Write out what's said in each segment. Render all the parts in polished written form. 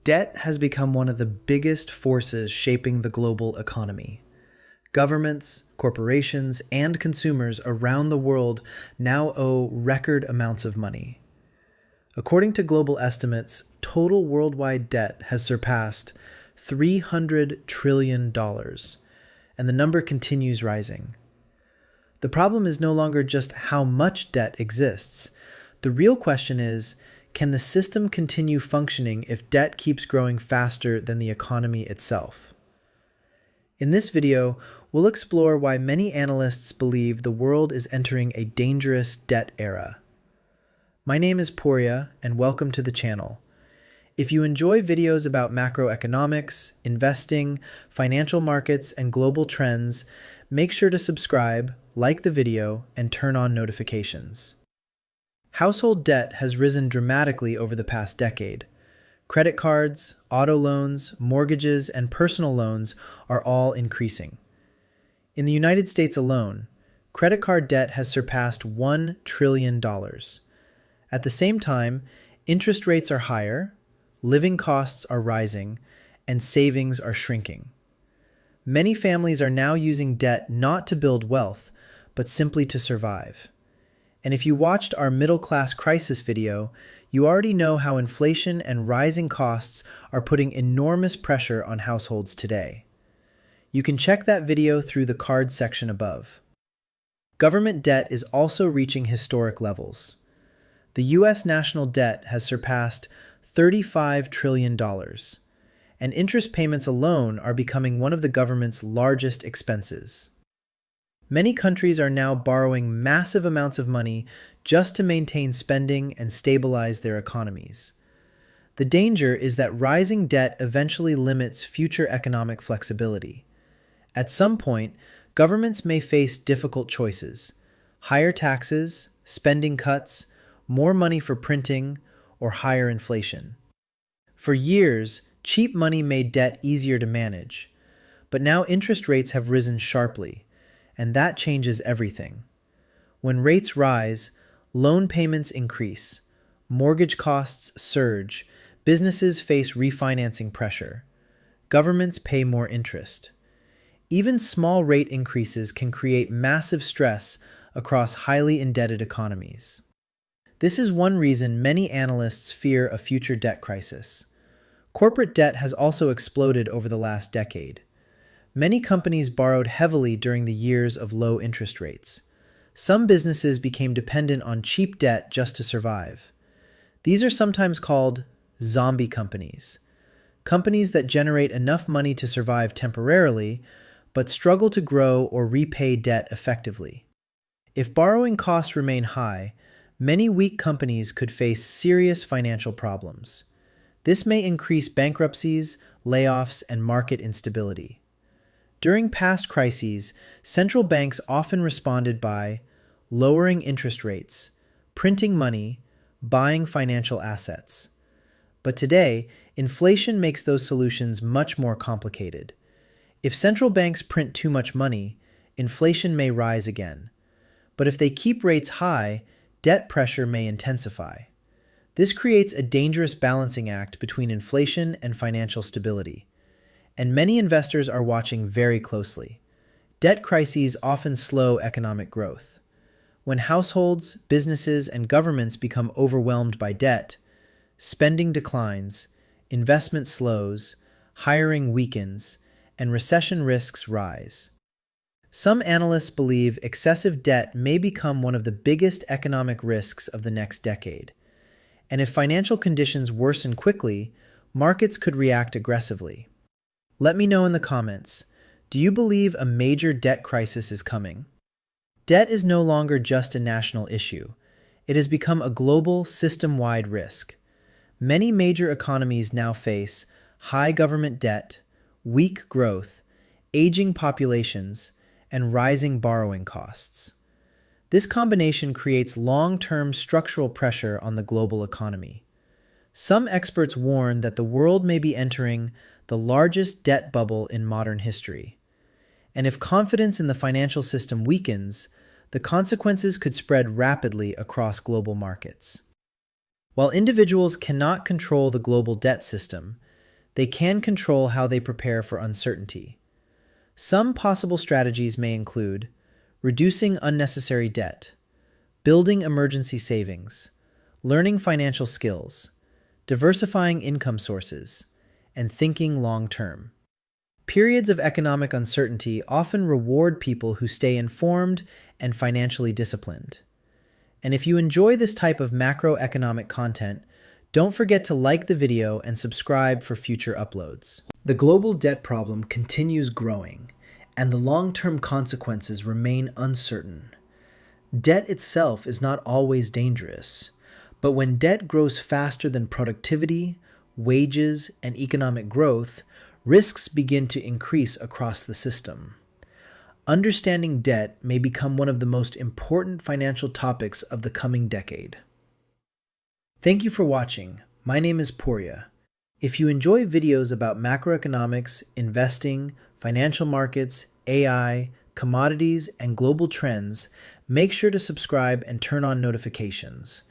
Debt has become one of the biggest forces shaping the global economy. Governments, corporations, and consumers around the world now owe record amounts of money. According to global estimates, total worldwide debt has surpassed $300 trillion, and the number continues rising. The problem is no longer just how much debt exists. The real question is, can the system continue functioning if debt keeps growing faster than the economy itself? In this video, we'll explore why many analysts believe the world is entering a dangerous debt era. My name is POURIYA, and welcome to the channel. If you enjoy videos about macroeconomics, investing, financial markets, and global trends, make sure to subscribe, like the video, and turn on notifications. Household debt has risen dramatically over the past decade. Credit cards, auto loans, mortgages, and personal loans are all increasing. In the United States alone, credit card debt has surpassed $1 trillion. At the same time, interest rates are higher, living costs are rising, and savings are shrinking. Many families are now using debt not to build wealth, but simply to survive. And if you watched our middle class crisis video, you already know how inflation and rising costs are putting enormous pressure on households today. You can check that video through the card section above. Government debt is also reaching historic levels. The U.S. national debt has surpassed $35 trillion, and interest payments alone are becoming one of the government's largest expenses. Many countries are now borrowing massive amounts of money just to maintain spending and stabilize their economies. The danger is that rising debt eventually limits future economic flexibility. At some point, governments may face difficult choices: higher taxes, spending cuts, more money for printing, or higher inflation. For years, cheap money made debt easier to manage, but now interest rates have risen sharply, and that changes everything. When rates rise, loan payments increase, mortgage costs surge, businesses face refinancing pressure, governments pay more interest. Even small rate increases can create massive stress across highly indebted economies. This is one reason many analysts fear a future debt crisis. Corporate debt has also exploded over the last decade. Many companies borrowed heavily during the years of low interest rates. Some businesses became dependent on cheap debt just to survive. These are sometimes called zombie companies. Companies that generate enough money to survive temporarily, but struggle to grow or repay debt effectively. If borrowing costs remain high, many weak companies could face serious financial problems. This may increase bankruptcies, layoffs, and market instability. During past crises, central banks often responded by lowering interest rates, printing money, buying financial assets. But today, inflation makes those solutions much more complicated. If central banks print too much money, inflation may rise again. But if they keep rates high, debt pressure may intensify. This creates a dangerous balancing act between inflation and financial stability. And many investors are watching very closely. Debt crises often slow economic growth. When households, businesses, and governments become overwhelmed by debt, spending declines, investment slows, hiring weakens, and recession risks rise. Some analysts believe excessive debt may become one of the biggest economic risks of the next decade. And if financial conditions worsen quickly, markets could react aggressively. Let me know in the comments, do you believe a major debt crisis is coming? Debt is no longer just a national issue. It has become a global, system-wide risk. Many major economies now face high government debt, weak growth, aging populations, and rising borrowing costs. This combination creates long-term structural pressure on the global economy. Some experts warn that the world may be entering the largest debt bubble in modern history. And if confidence in the financial system weakens, the consequences could spread rapidly across global markets. While individuals cannot control the global debt system, they can control how they prepare for uncertainty. Some possible strategies may include reducing unnecessary debt, building emergency savings, learning financial skills, diversifying income sources, and thinking long-term. Periods of economic uncertainty often reward people who stay informed and financially disciplined. And if you enjoy this type of macroeconomic content, don't forget to like the video and subscribe for future uploads. The global debt problem continues growing, and the long-term consequences remain uncertain. Debt itself is not always dangerous, but when debt grows faster than productivity, wages, and economic growth, risks begin to increase across the system. Understanding debt may become one of the most important financial topics of the coming decade. Thank you for watching. My name is POURIYA. If you enjoy videos about macroeconomics, investing, financial markets, AI, commodities, and global trends, make sure to subscribe and turn on notifications.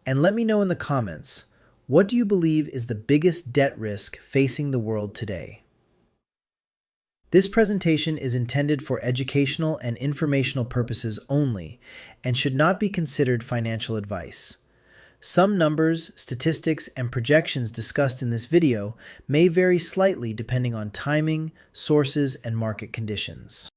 And let me know in the comments, what do you believe is the biggest debt risk facing the world today? This presentation is intended for educational and informational purposes only and should not be considered financial advice. Some numbers, statistics, and projections discussed in this video may vary slightly depending on timing, sources, and market conditions.